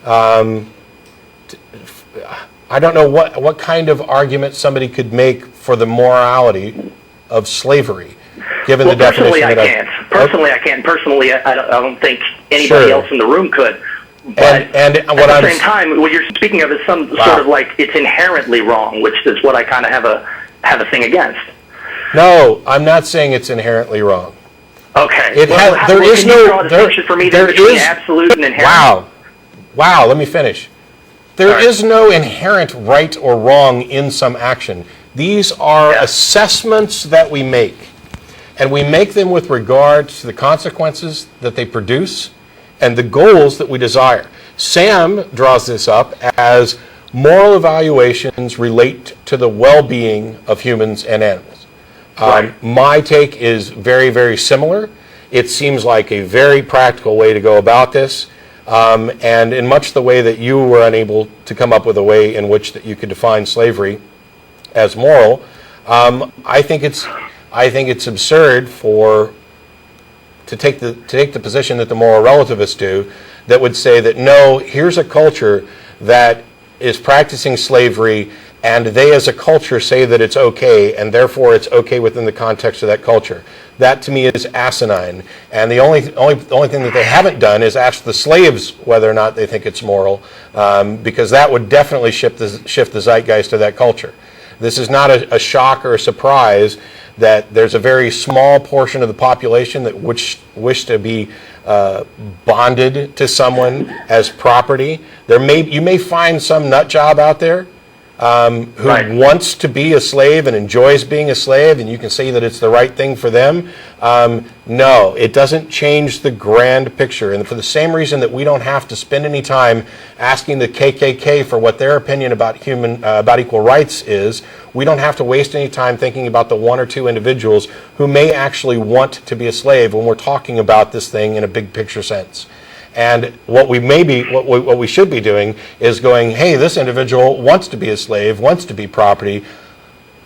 I don't know what kind of argument somebody could make for the morality of slavery, given the definition that Personally, I can't. Personally, I don't think anybody else in the room could. But and what at the same time, what you're speaking of is some sort of like it's inherently wrong, which is what I kind of have a thing against. No, I'm not saying it's inherently wrong. Okay. There is no. Draw a distinction for me there between absolute and inherent. Wow. Let me finish. There is no inherent right or wrong in some action. These are assessments that we make, and we make them with regard to the consequences that they produce and the goals that we desire. Sam draws this up as moral evaluations relate to the well-being of humans and animals. My take is very, very similar. It seems like a very practical way to go about this, and in much the way that you were unable to come up with a way in which that you could define slavery as moral. I think it's absurd to take the position that the moral relativists do, that would say that no, here's a culture that is practicing slavery, and they as a culture say that it's okay, and therefore it's okay within the context of that culture. That to me is asinine, and the only thing that they haven't done is ask the slaves whether or not they think it's moral, because that would definitely shift the zeitgeist of that culture. This is not a shock or a surprise that there's a very small portion of the population that wish to be bonded to someone as property. You may find some nut job out there who wants to be a slave and enjoys being a slave, and you can say that it's the right thing for them. No, it doesn't change the grand picture. And for the same reason that we don't have to spend any time asking the KKK for what their opinion about about equal rights is, we don't have to waste any time thinking about the one or two individuals who may actually want to be a slave when we're talking about this thing in a big picture sense. And what we should be doing is going, hey, this individual wants to be a slave, wants to be property.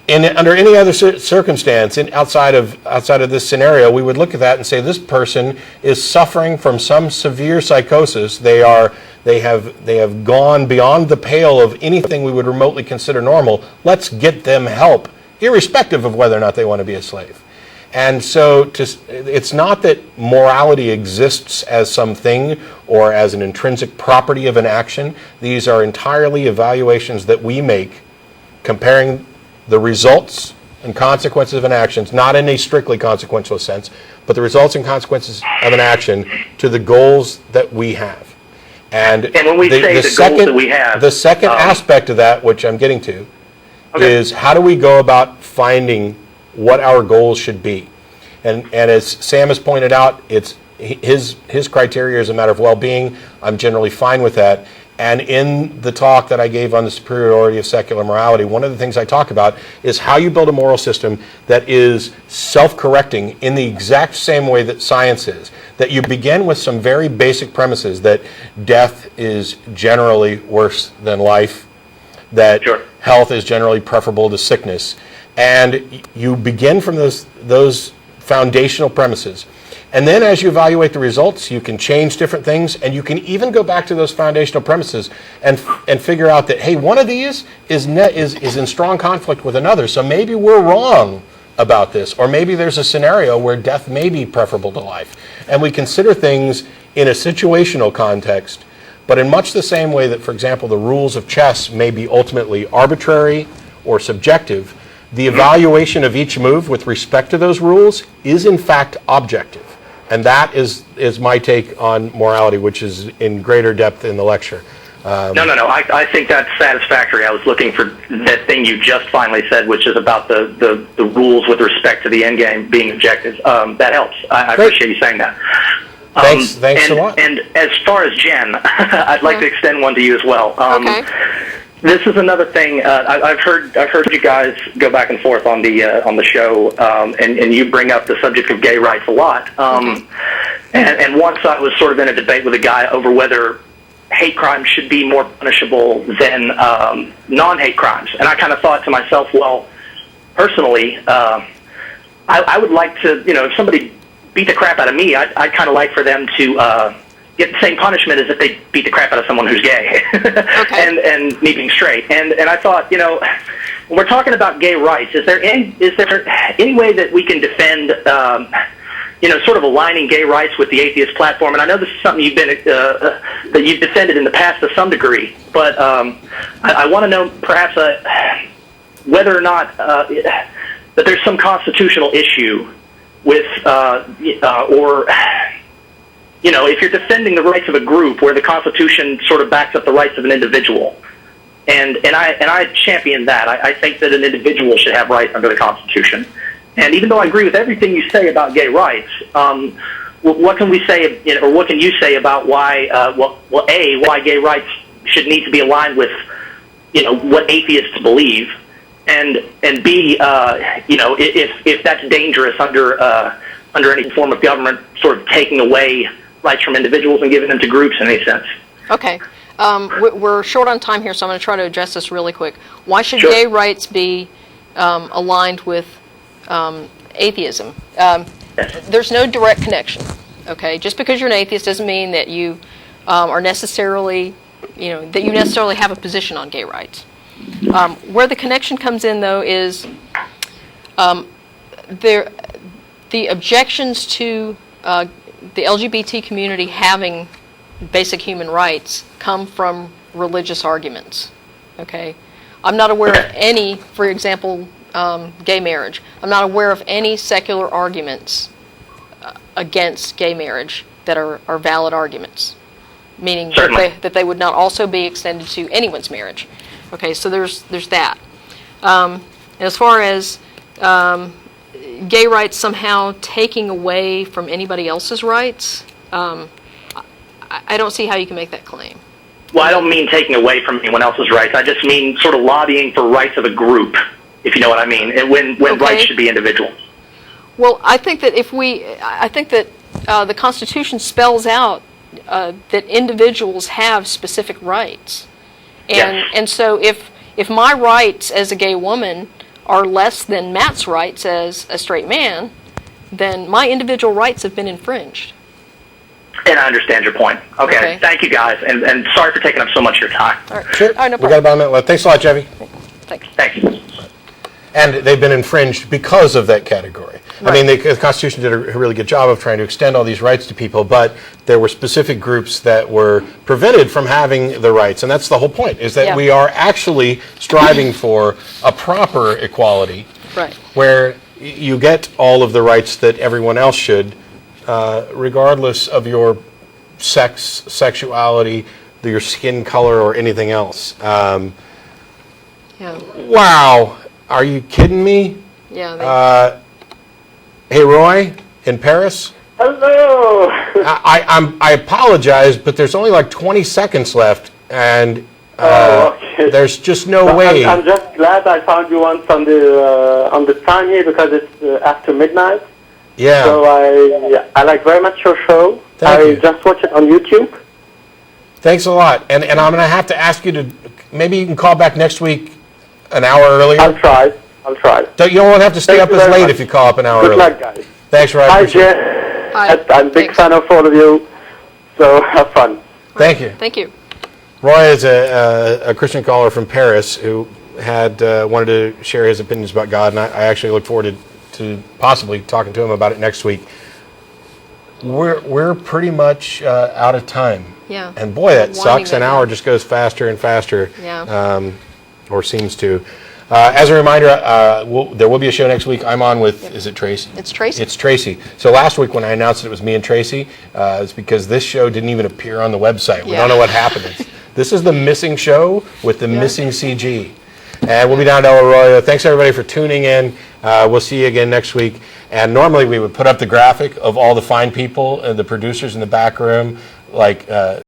Under any other circumstance outside of this scenario, we would look at that and say this person is suffering from some severe psychosis. They have gone beyond the pale of anything we would remotely consider normal. Let's get them help, irrespective of whether or not they want to be a slave. And so it's not that morality exists as something or as an intrinsic property of an action. These are entirely evaluations that we make, comparing the results and consequences of an action, not in a strictly consequential sense, but the results and consequences of an action to the goals that we have. And when we say the goals that we have, the second aspect of that, which I'm getting to, is how do we go about finding what our goals should be. And as Sam has pointed out, it's his criteria is a matter of well-being. I'm generally fine with that. And in the talk that I gave on the superiority of secular morality, one of the things I talk about is how you build a moral system that is self-correcting in the exact same way that science is. That you begin with some very basic premises, that death is generally worse than life, that health is generally preferable to sickness. And you begin from those foundational premises. And then as you evaluate the results, you can change different things, and you can even go back to those foundational premises and figure out that, hey, one of these is in strong conflict with another, so maybe we're wrong about this, or maybe there's a scenario where death may be preferable to life. And we consider things in a situational context, but in much the same way that, for example, the rules of chess may be ultimately arbitrary or subjective, the evaluation of each move with respect to those rules is in fact objective. And that is my take on morality, which is in greater depth in the lecture. No. I think that's satisfactory. I was looking for that thing you just finally said, which is about the rules with respect to the end game being objective. That helps. I appreciate you saying that. Thanks a lot. And as far as Jen, I'd like to extend one to you as well. This is another thing. I've heard you guys go back and forth on the show, and you bring up the subject of gay rights a lot. And once I was sort of in a debate with a guy over whether hate crimes should be more punishable than non-hate crimes, and I kind of thought to myself, well, personally, I would like to, if somebody beat the crap out of me, I'd kind of like for them to get the same punishment as if they beat the crap out of someone who's gay, and me being straight. And I thought, when we're talking about gay rights, is there any way that we can defend, sort of aligning gay rights with the atheist platform? And I know this is something that you've defended in the past to some degree, but I want to know perhaps whether or not that there's some constitutional issue with, or, you know, if you're defending the rights of a group where the Constitution sort of backs up the rights of an individual, and I champion that. I think that an individual should have rights under the Constitution. And even though I agree with everything you say about gay rights, what can we say, you know, or what can you say about why, why gay rights should need to be aligned with, you know, what atheists believe, and B, you know, if that's dangerous under any form of government sort of taking away rights from individuals and giving them to groups in any sense. Okay. We're short on time here, so I'm going to try to address this really quick. Why should Sure. gay rights be aligned with atheism? There's no direct connection. Okay, just because you're an atheist doesn't mean that you are necessarily, you know, that you necessarily have a position on gay rights. Where the connection comes in, though, is the objections to the LGBT community having basic human rights come from religious arguments. Okay, I'm not aware of any, for example, gay marriage. I'm not aware of any secular arguments against gay marriage that are valid arguments, meaning that they would not also be extended to anyone's marriage. Okay, so there's that. As far as gay rights somehow taking away from anybody else's rights, I don't see how you can make that claim. Well, I don't mean taking away from anyone else's rights. I just mean sort of lobbying for rights of a group, if you know what I mean, and when rights should be individual. Well, I think that the Constitution spells out that individuals have specific rights, and so if my rights as a gay woman are less than Matt's rights as a straight man, then my individual rights have been infringed. And I understand your point. Okay. Thank you, guys, and sorry for taking up so much of your time. All right. Sure. All right, no We got about a minute left. Thanks a lot, Chevy. Thanks. Thanks. And they've been infringed because of that category. Right. I mean, the Constitution did a really good job of trying to extend all these rights to people, but there were specific groups that were prevented from having the rights, and that's the whole point, is that we are actually striving for a proper equality, Right. where you get all of the rights that everyone else should, regardless of your sex, sexuality, your skin color, or anything else. Wow. Are you kidding me? Yeah. Hey, Roy, in Paris? Hello. I apologize, but there's only like 20 seconds left, and okay. there's just no way. I'm just glad I found you once on the time here because it's after midnight. Yeah. So I like very much your show. Thank you. Just watch it on YouTube. Thanks a lot. And I'm going to have to ask you to, maybe you can call back next week an hour earlier. I'll try. You don't have to stay up as late if you call up an hour earlier. Good luck, guys. Thanks, Roy. Hi, Jen. Hi. I'm a big fan of all of you. So have fun. Thank you. Thank you. Roy is a Christian caller from Paris who had wanted to share his opinions about God, and I actually look forward to possibly talking to him about it next week. We're pretty much out of time. Yeah. And boy, that sucks. An hour just goes faster and faster. Yeah. Or seems to. As a reminder, there will be a show next week. I'm on with, is it Tracy? It's Tracy. It's Tracy. So last week when I announced it was me and Tracy, it's because this show didn't even appear on the website. We don't know what happened. This is the missing show with the missing CG. And we'll be down to El Arroyo. Thanks everybody for tuning in. We'll see you again next week. And normally we would put up the graphic of all the fine people and the producers in the back room, like